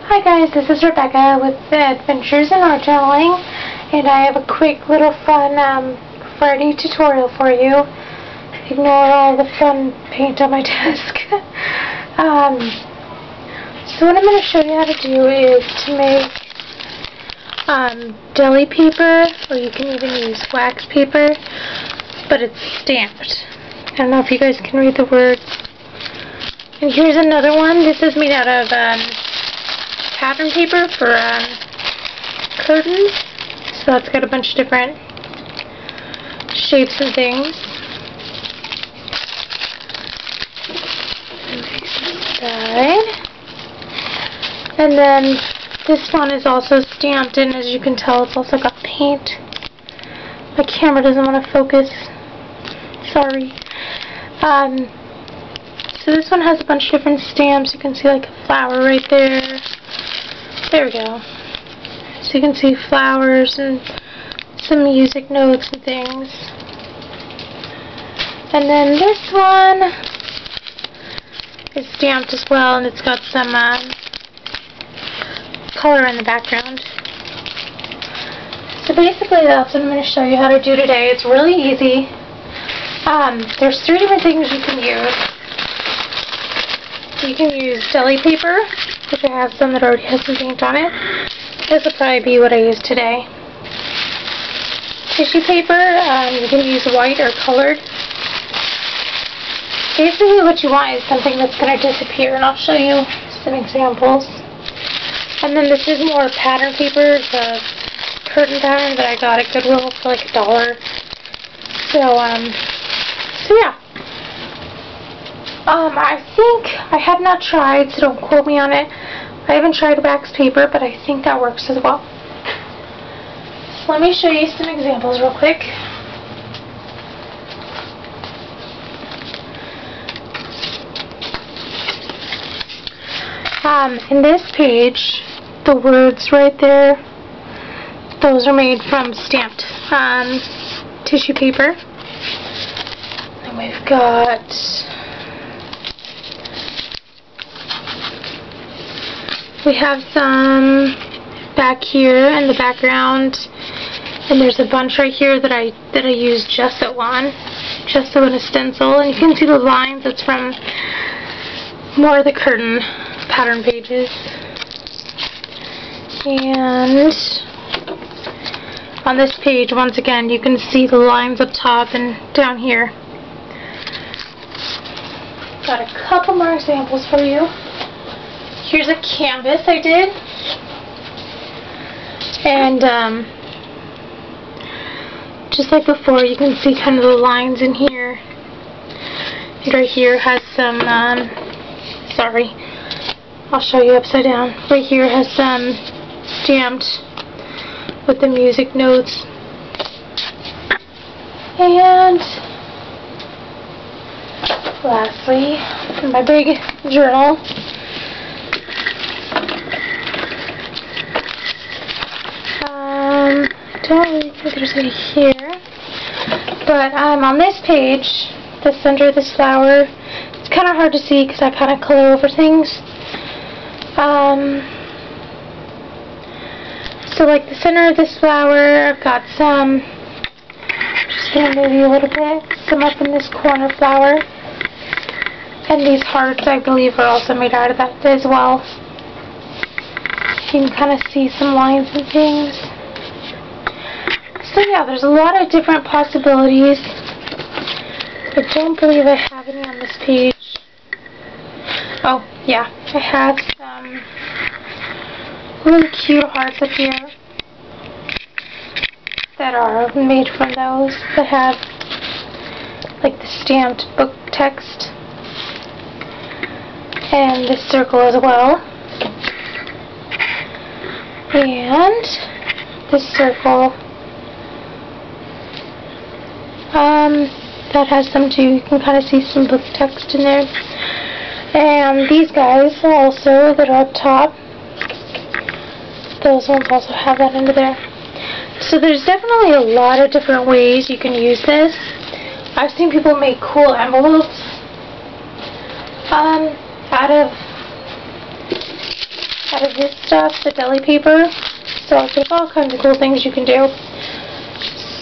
Hi guys, this is Rebecca with Adventures in Art Journaling, and I have a quick little fun Friday tutorial for you. Ignore all the fun paint on my desk. So what I'm going to show you how to do is to make deli paper, or you can even use wax paper, but it's stamped. I don't know if you guys can read the words. And here's another one. This is made out of pattern paper for curtains. So it's got a bunch of different shapes and things. And then this one is also stamped, and as you can tell, it's also got paint. My camera doesn't want to focus. Sorry. So this one has a bunch of different stamps. You can see like a flower right there. There we go. So you can see flowers and some music notes and things. And then this one is stamped as well, and it's got some color in the background. So basically that's what I'm going to show you how to do today. It's really easy. There's 3 different things you can use. You can use deli paper, which I have some that already has some paint on it. This will probably be what I use today. Tissue paper, you can use white or colored. Basically what you want is something that's going to disappear, and I'll show you some examples. And then this is more pattern paper. It's a curtain pattern that I got at Goodwill for like $1. So yeah. I think, I have not tried, so don't quote me on it. I haven't tried wax paper, but I think that works as well. So let me show you some examples real quick. In this page, the words right there, those are made from stamped tissue paper. And we've got we have some back here in the background, and there's a bunch right here that I used gesso on, gesso and a stencil, and you can see the lines. That's from more of the curtain pattern pages. And on this page, once again, you can see the lines up top and down here. Got a couple more examples for you. Here's a canvas I did, and just like before, you can see kind of the lines in here. And right here has some, sorry, I'll show you upside down. Right here has some stamped with the music notes. And lastly, in my big journal, don't really think there's any here, but on this page, the center of this flower, it's kind of hard to see because I kind of color over things. So like the center of this flower, I've got some, just going to move you a little bit, some up in this corner flower, and these hearts I believe are also made out of that as well. You can kind of see some lines and things. So yeah, there's a lot of different possibilities. I don't believe I have any on this page. Oh, yeah, I have some really cute hearts up here that are made from those, that have like the stamped book text, and this circle as well, and this circle. That has some too. You can kind of see some book text in there. And these guys also that are up top, those ones also have that under there. So there's definitely a lot of different ways you can use this. I've seen people make cool envelopes out of out of this stuff, the deli paper. So there's all kinds of cool things you can do.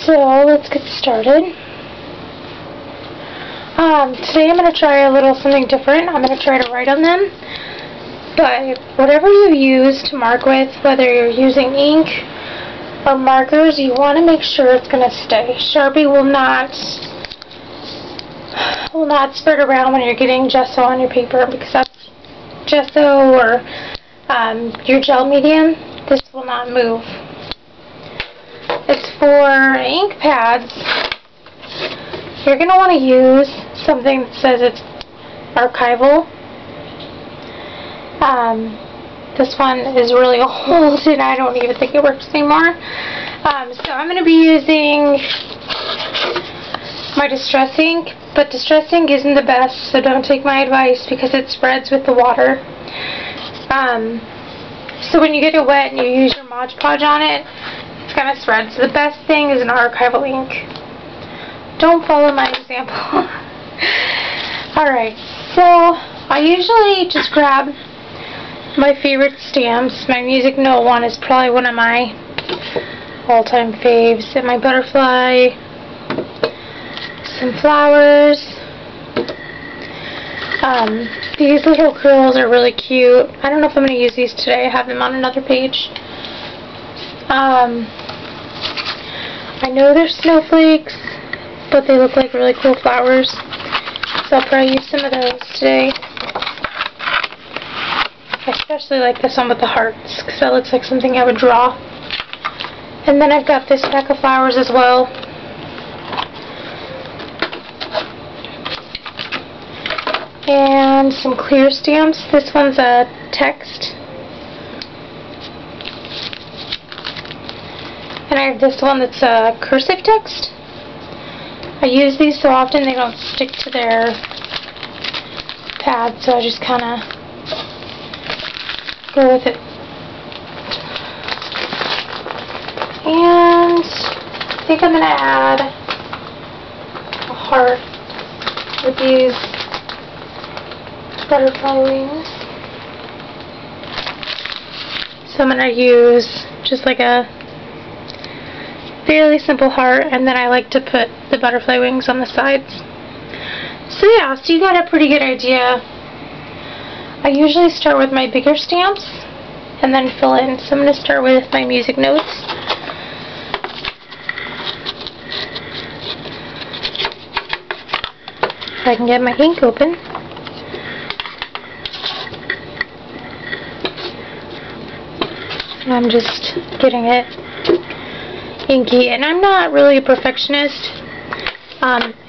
So let's get started. Today I'm going to try a little something different. I'm going to try to write on them. But whatever you use to mark with, whether you're using ink or markers, you want to make sure it's going to stay. Sharpie will not spread around when you're getting gesso on your paper, because that's gesso or your gel medium. This will not move. As for ink pads, you're going to want to use something that says it's archival. This one is really old and I don't even think it works anymore. So I'm going to be using my distress ink, but distress ink isn't the best, so don't take my advice because it spreads with the water. So when you get it wet and you use your Mod Podge on it, it's going to spread. So the best thing is an archival ink. Don't follow my example. Alright, so I usually just grab my favorite stamps. My music note one is probably one of my all-time faves. And my butterfly, some flowers. These little curls are really cute. I don't know if I'm going to use these today. I have them on another page. I know they're snowflakes, but they look like really cool flowers. So I'll probably use some of those today. I especially like this one with the hearts, because that looks like something I would draw. And then I've got this pack of flowers as well. And some clear stamps. This one's a text. And I have this one that's a cursive text. I use these so often they don't stick to their pad, so I just kind of go with it. And I think I'm going to add a heart with these butterfly wings. So I'm going to use just like a fairly simple heart, and then I like to put the butterfly wings on the sides. So yeah, so you got a pretty good idea. I usually start with my bigger stamps and then fill in. So I'm going to start with my music notes. If I can get my ink open. And I'm just getting it inky, and I'm not really a perfectionist.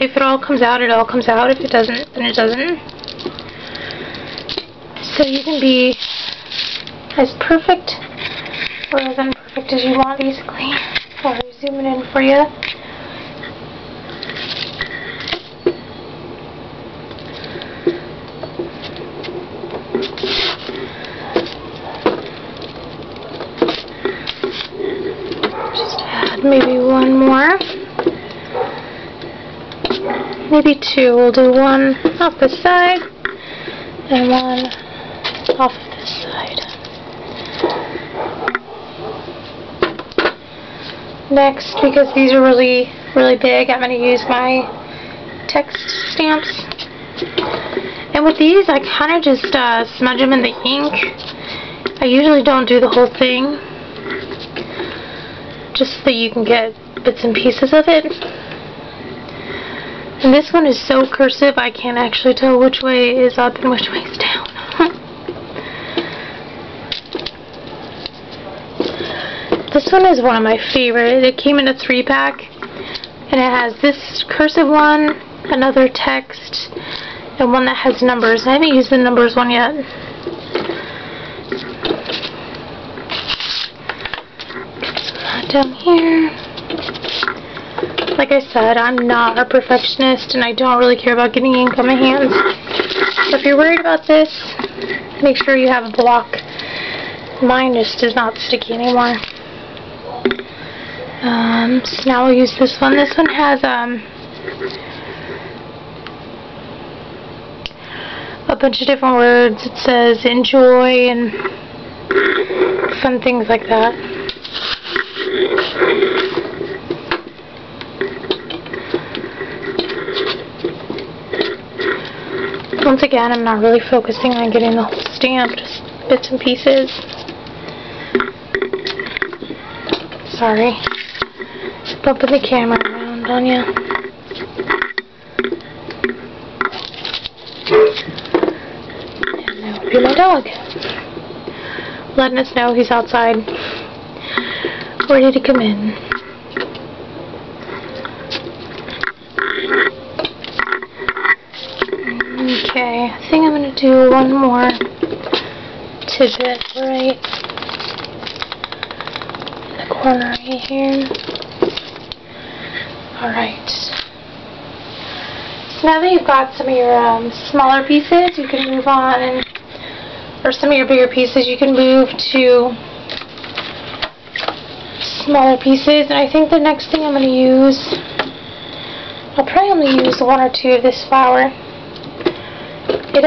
If it all comes out, it all comes out. If it doesn't, then it doesn't. So you can be as perfect or as imperfect as you want, basically. I'll zoom it in for you. Maybe one more. Maybe two. We'll do one off the side and one off this side. Next, because these are really big, I'm going to use my text stamps. And with these, I kind of just smudge them in the ink. I usually don't do the whole thing, just so that you can get bits and pieces of it. And this one is so cursive I can't actually tell which way is up and which way is down. This one is one of my favorite. It came in a 3-pack, and it has this cursive one, another text, and one that has numbers. I haven't used the numbers one yet. Down here. Like I said, I'm not a perfectionist and I don't really care about getting ink on my hands. So if you're worried about this, make sure you have a block. Mine just is not sticky anymore. So now we'll use this one. This one has a bunch of different words. It says enjoy and fun things like that. Once again, I'm not really focusing on getting the whole stamp, just bits and pieces. Sorry. Bumping the camera around on you. And that would be my dog. Letting us know he's outside, ready to come in. Okay, I think I'm going to do one more tidbit right in the corner right here. Alright. So now that you've got some of your smaller pieces, you can move on, and or some of your bigger pieces, you can move to smaller pieces. And I think the next thing I'm going to use, I'll probably only use one or two of this flower. I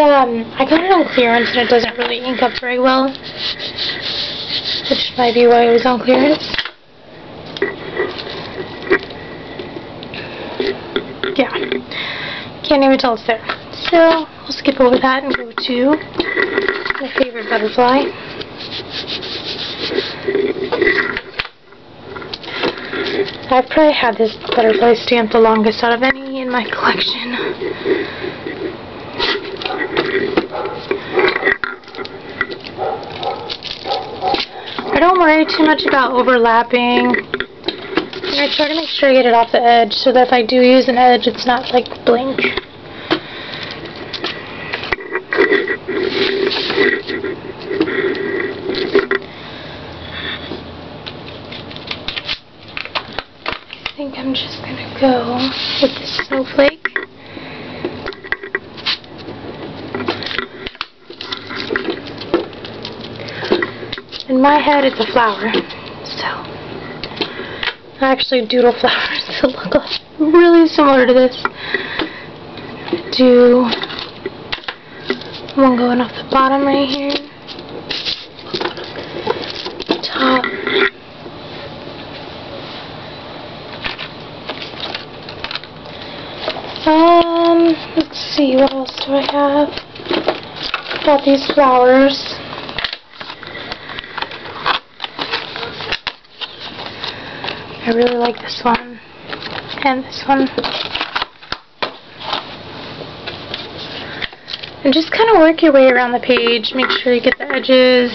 got it on clearance and it doesn't really ink up very well, which might be why it was on clearance. Yeah, can't even tell it's there. So I'll skip over that and go to my favorite butterfly. I've probably had this butterfly stamp the longest out of any in my collection. I don't worry too much about overlapping, and I try to make sure I get it off the edge so that if I do use an edge, it's not like blink. I think I'm just going to go with the snowflake. In my head, it's a flower, so actually doodle flowers that look really similar to this. Do one going off the bottom right here, top, let's see, what else do I have? Got these flowers. I really like this one, and this one. And just kind of work your way around the page, make sure you get the edges.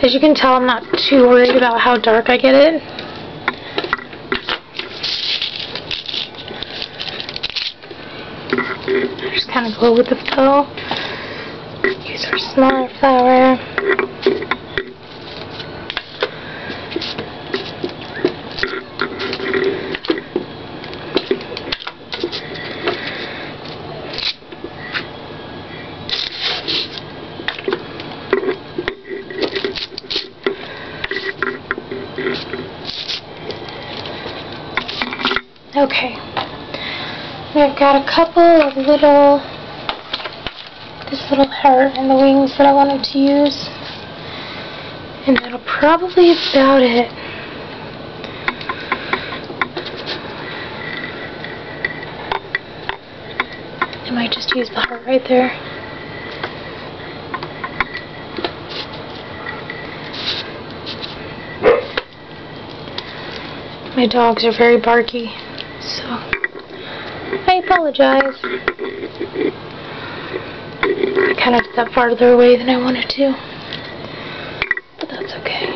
As you can tell, I'm not too worried about how dark I get it. Just kind of go with the flow. Use our smaller flower. Okay, I've got a couple of this little heart and the wings that I wanted to use, and that'll probably about it. I might just use the heart right there. My dogs are very barky, so I apologize. I kind of stepped farther away than I wanted to, but that's okay.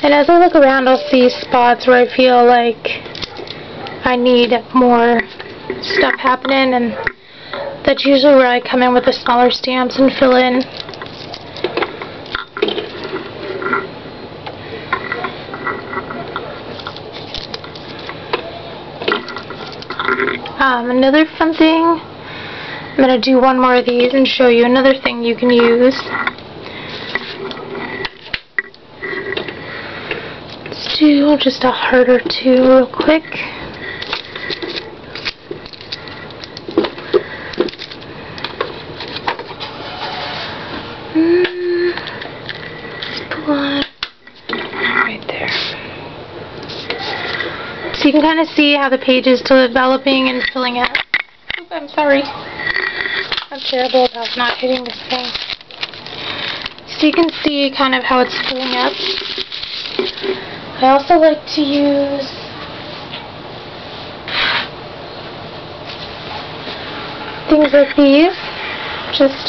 And as I look around, I'll see spots where I feel like I need more stuff happening, and that's usually where I come in with the smaller stamps and fill in. Another fun thing, I'm going to do one more of these and show you another thing you can use. do just a heart or two real quick. Right there. So you can kind of see how the page is developing and filling out. Oop, I'm sorry. I'm terrible about not hitting this thing. So you can see kind of how it's filling up. I also like to use things like these. Just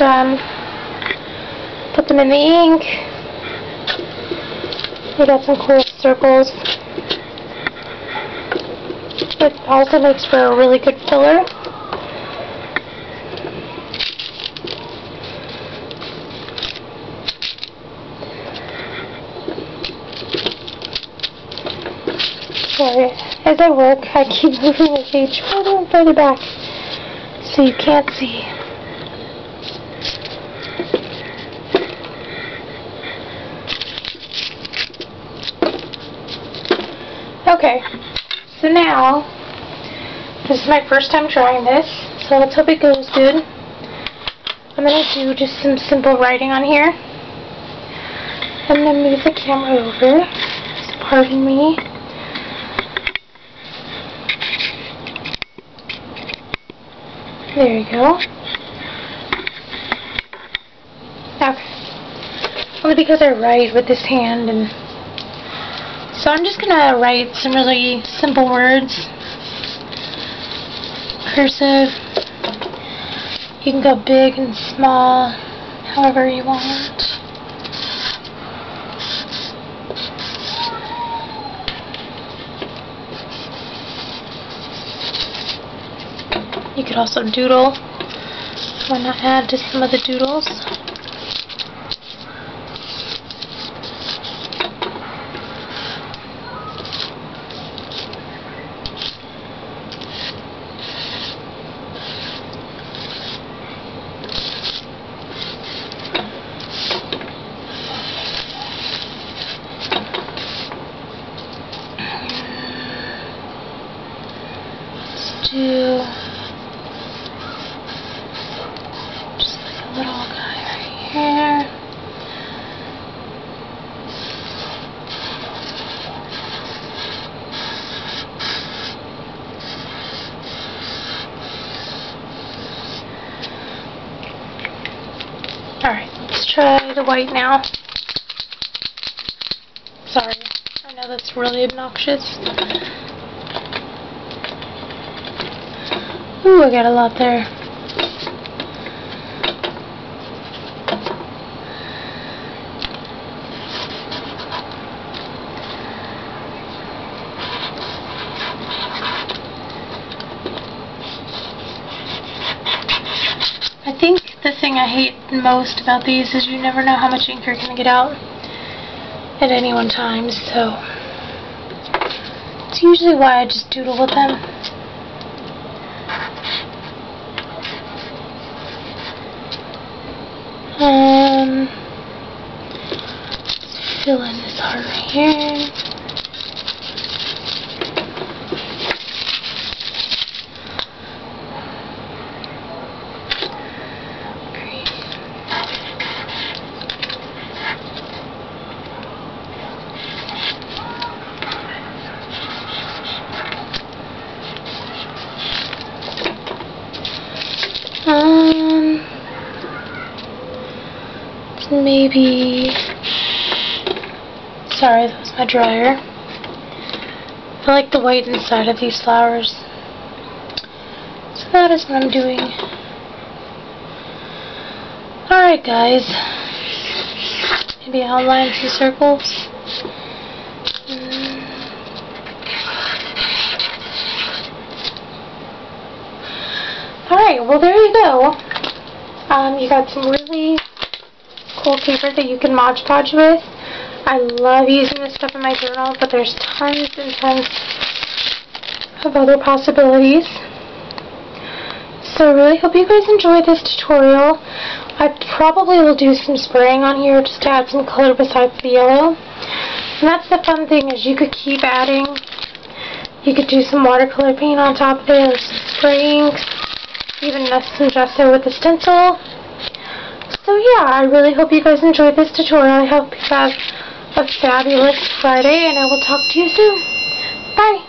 put them in the ink. We got some cool circles. It also makes for a really good filler. Sorry, as I work, I keep moving the page further and further back so you can't see. Okay, so now, this is my first time trying this, so let's hope it goes good. I'm going to do just some simple writing on here. I'm going to move the camera over, so pardon me. There you go. Okay. Only because I write with this hand, and so I'm just gonna write some really simple words. Cursive. You can go big and small, however you want. You could also doodle. Why not add to some of the doodles? Let's do little guy right here. Alright, let's try the white now. Sorry, I know that's really obnoxious. Ooh, I got a lot there. I think the thing I hate most about these is you never know how much ink you're going to get out at any one time, so it's usually why I just doodle with them. Let's fill in this heart right here. Maybe, sorry, that was my dryer. I like the white inside of these flowers. So that is what I'm doing. Alright guys, maybe outline some circles. Alright, well there you go. You got some really cool paper that you can Mod Podge with. I love using this stuff in my journal, but there's tons and tons of other possibilities. So I really hope you guys enjoyed this tutorial. I probably will do some spraying on here just to add some color besides the yellow. And that's the fun thing, is you could keep adding. You could do some watercolor paint on top of it, or some spraying, even some gesso with the stencil. So yeah, I really hope you guys enjoyed this tutorial. I hope you have a fabulous Friday, and I will talk to you soon. Bye!